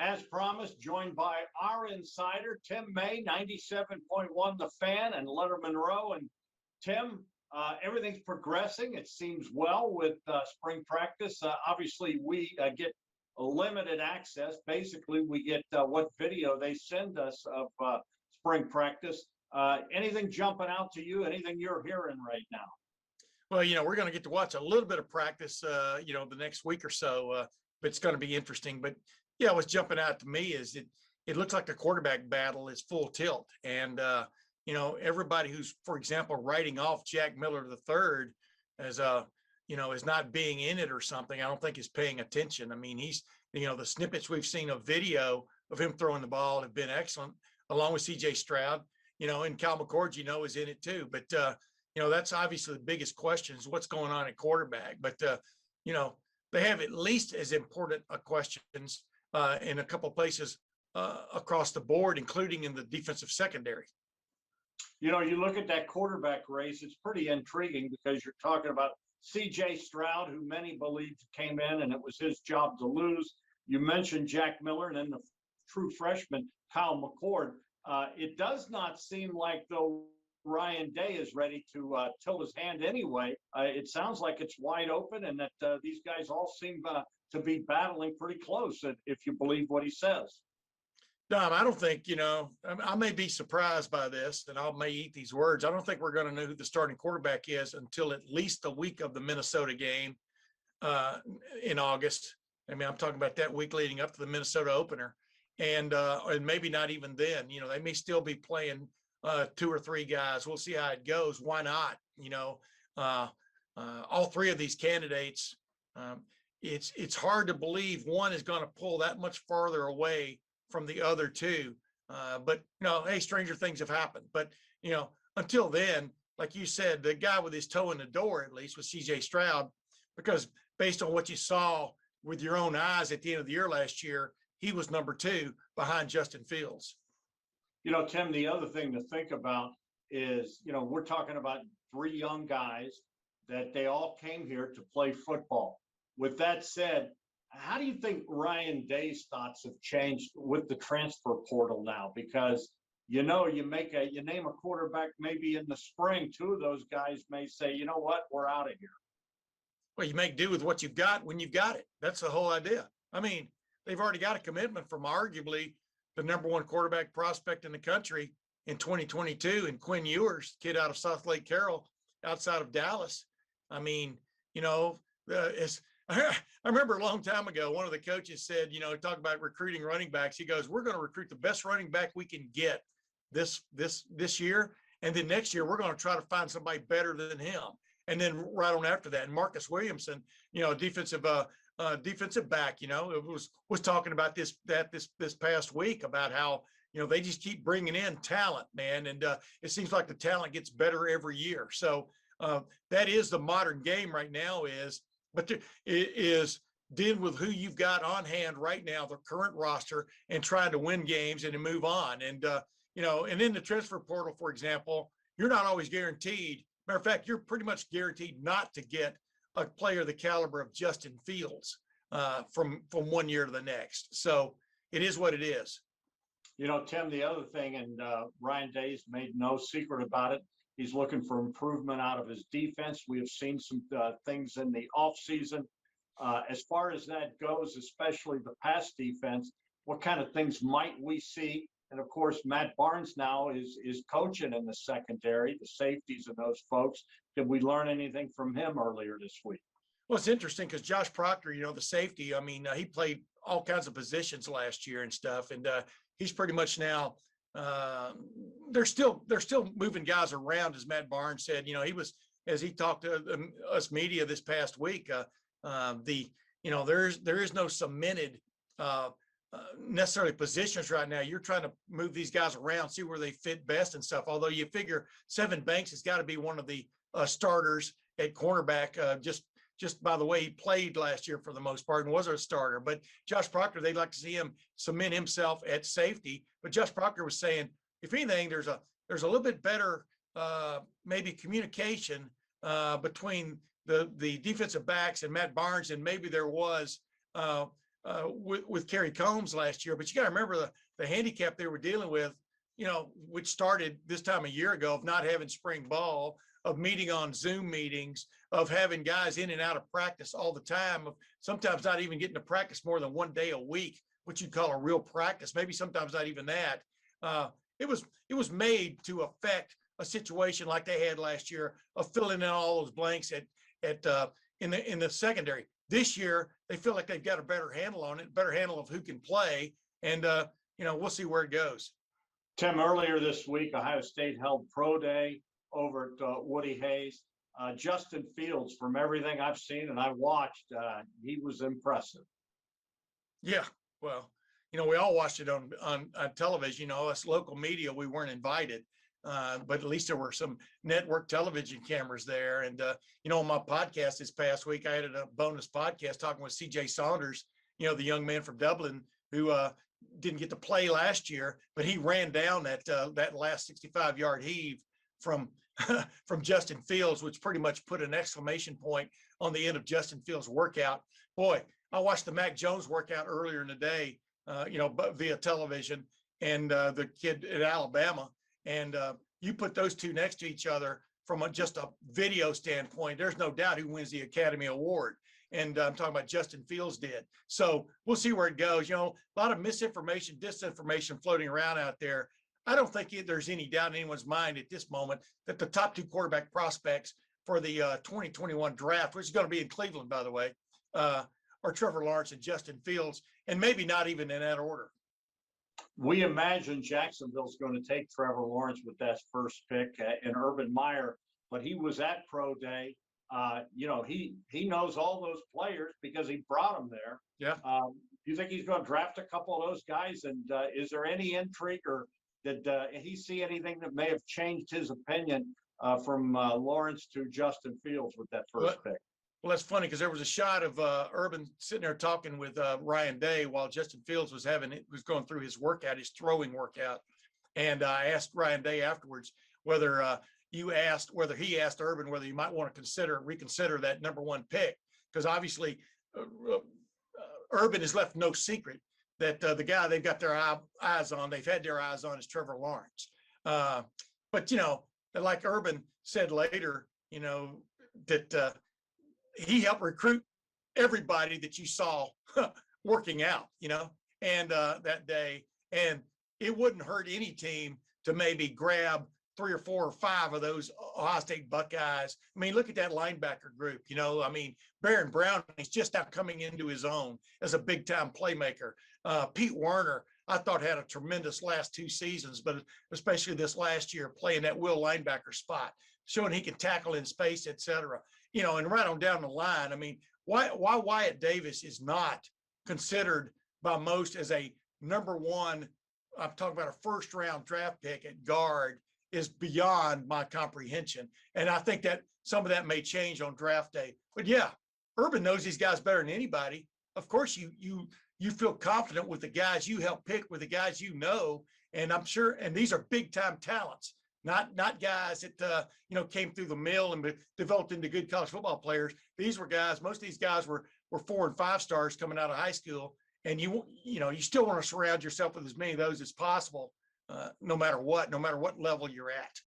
as promised, joined by our insider, Tim May, 97.1 The Fan, and Leonard Monroe. And Tim, everything's progressing. It seems well with spring practice. Obviously, we get limited access. Basically, we get what video they send us of spring practice. Anything jumping out to you? Anything you're hearing right now? Well, we're going to get to watch a little bit of practice, the next week or so. But it's going to be interesting. But yeah, what's jumping out to me is it looks like the quarterback battle is full tilt. And, everybody who's, for example, writing off Jack Miller III as is not being in it or something, I don't think is paying attention. I mean, he's, the snippets we've seen of video of him throwing the ball have been excellent, along with CJ Stroud, and Cal McCord, is in it too. But, that's obviously the biggest question is what's going on at quarterback. But, they have at least as important questions in a couple of places across the board, including in the defensive secondary. You look at that quarterback race, it's pretty intriguing because you're talking about CJ Stroud, who many believed came in and it was his job to lose. You mentioned Jack Miller and then the true freshman, Kyle McCord. It does not seem like, though, Ryan Day is ready to tilt his hand anyway. It sounds like it's wide open and that these guys all seem to be battling pretty close, if you believe what he says. Dom, I don't think, I may be surprised by this and I may eat these words. I don't think we're going to know who the starting quarterback is until at least the week of the Minnesota game in August. I mean, I'm talking about that week leading up to the Minnesota opener. And maybe not even then. They may still be playing two or three guys. We'll see how it goes. Why not? All three of these candidates, it's hard to believe one is going to pull that much farther away from the other two. But hey, stranger things have happened. But until then, like you said, the guy with his toe in the door at least was CJ Stroud, because based on what you saw with your own eyes at the end of the year last year, he was number 2 behind Justin Fields. Tim, the other thing to think about is, we're talking about 3 young guys that they all came here to play football. With that said, how do you think Ryan Day's thoughts have changed with the transfer portal now? Because, you name a quarterback maybe in the spring, 2 of those guys may say, you know what, we're out of here. Well, you make do with what you've got when you've got it. That's the whole idea. I mean, they've already got a commitment from arguably the number 1 quarterback prospect in the country in 2022, and Quinn Ewers, kid out of South Lake Carroll, outside of Dallas. I mean, I remember a long time ago, one of the coaches said, talk about recruiting running backs. He goes, we're going to recruit the best running back we can get this year. And then next year, we're going to try to find somebody better than him. And then right on after that, and Marcus Williamson, defensive back, was talking about this past week about how, they just keep bringing in talent, man. And it seems like the talent gets better every year. So that is the modern game right now but it is dealing with who you've got on hand right now, the current roster, and trying to win games and to move on. And, and in the transfer portal, for example, you're not always guaranteed. Matter of fact, you're pretty much guaranteed not to get a player the caliber of Justin Fields from one year to the next. So it is what it is. Tim, the other thing, and Ryan Day's made no secret about it, he's looking for improvement out of his defense. We have seen some things in the offseason. As far as that goes, especially the pass defense, what kind of things might we see? And of course, Matt Barnes now is coaching in the secondary, the safeties and those folks. Did we learn anything from him earlier this week? Well, it's interesting because Josh Proctor, the safety, I mean, he played all kinds of positions last year and stuff. And he's pretty much now, they're still moving guys around, as Matt Barnes said. He was, as he talked to us media this past week, there is no cemented necessarily positions right now. You're trying to move these guys around, see where they fit best and stuff. Although you figure Sevyn Banks has got to be one of the starters at cornerback, just by the way he played last year for the most part and was a starter. But Josh Proctor, they'd like to see him cement himself at safety. But Josh Proctor was saying, if anything, there's a little bit better maybe communication between the defensive backs and Matt Barnes, and maybe there was with Kerry Combs last year. But you got to remember the handicap they were dealing with, which started this time a year ago, of not having spring ball, of meeting on Zoom meetings, of having guys in and out of practice all the time, of sometimes not even getting to practice more than one day a week, what you'd call a real practice, maybe sometimes not even that. It was made to affect a situation like they had last year of filling in all those blanks in the secondary. This year, they feel like they've got a better handle on it, better handle of who can play, and we'll see where it goes. Tim, earlier this week, Ohio State held pro day over at Woody Hayes. Justin Fields, from everything I've seen and I watched, he was impressive. Yeah, well, we all watched it on television. Us local media, we weren't invited, but at least there were some network television cameras there. And on my podcast this past week, I added a bonus podcast talking with CJ Saunders, the young man from Dublin who didn't get to play last year, but he ran down that last 65-yard heave from from Justin Fields, which pretty much put an exclamation point on the end of Justin Fields' workout. Boy, I watched the Mac Jones workout earlier in the day, via television, and the kid at Alabama, and you put those two next to each other from just a video standpoint, there's no doubt who wins the Academy Award. And I'm talking about Justin Fields did. So we'll see where it goes. A lot of misinformation, disinformation floating around out there. I don't think there's any doubt in anyone's mind at this moment that the top two quarterback prospects for the 2021 draft, which is going to be in Cleveland, by the way, are Trevor Lawrence and Justin Fields, and maybe not even in that order. We imagine Jacksonville's going to take Trevor Lawrence with that first pick in Urban Meyer, but he was at pro day. He knows all those players because he brought them there. Yeah. Do you think he's going to draft a couple of those guys? And is there any intrigue, or did he see anything that may have changed his opinion from Lawrence to Justin Fields with that first pick? Well, that's funny because there was a shot of Urban sitting there talking with Ryan Day while Justin Fields was going through his workout, his throwing workout. And I asked Ryan Day afterwards whether he asked Urban whether you might want to reconsider that number one pick, because obviously Urban has left no secret that the guy they've got their eyes on, they've had their eyes on, is Trevor Lawrence. But like Urban said later, that he helped recruit everybody that you saw working out, and that day, and it wouldn't hurt any team to maybe grab 3 or 4 or 5 of those Ohio State Buckeyes. I mean, look at that linebacker group. Baron Brown is just now coming into his own as a big-time playmaker. Pete Werner, I thought, had a tremendous last 2 seasons, but especially this last year, playing that will linebacker spot, showing he can tackle in space, et cetera. And right on down the line, I mean, why Wyatt Davis is not considered by most as a number one, I'm talking about a first-round draft pick at guard, is beyond my comprehension. And I think that some of that may change on draft day. But yeah, Urban knows these guys better than anybody. Of course, you feel confident with the guys you help pick, with the guys and I'm sure, and these are big-time talents, not guys that came through the mill and developed into good college football players. These were guys, most of these guys were 4 and 5 stars coming out of high school, and you still want to surround yourself with as many of those as possible, no matter what level you're at.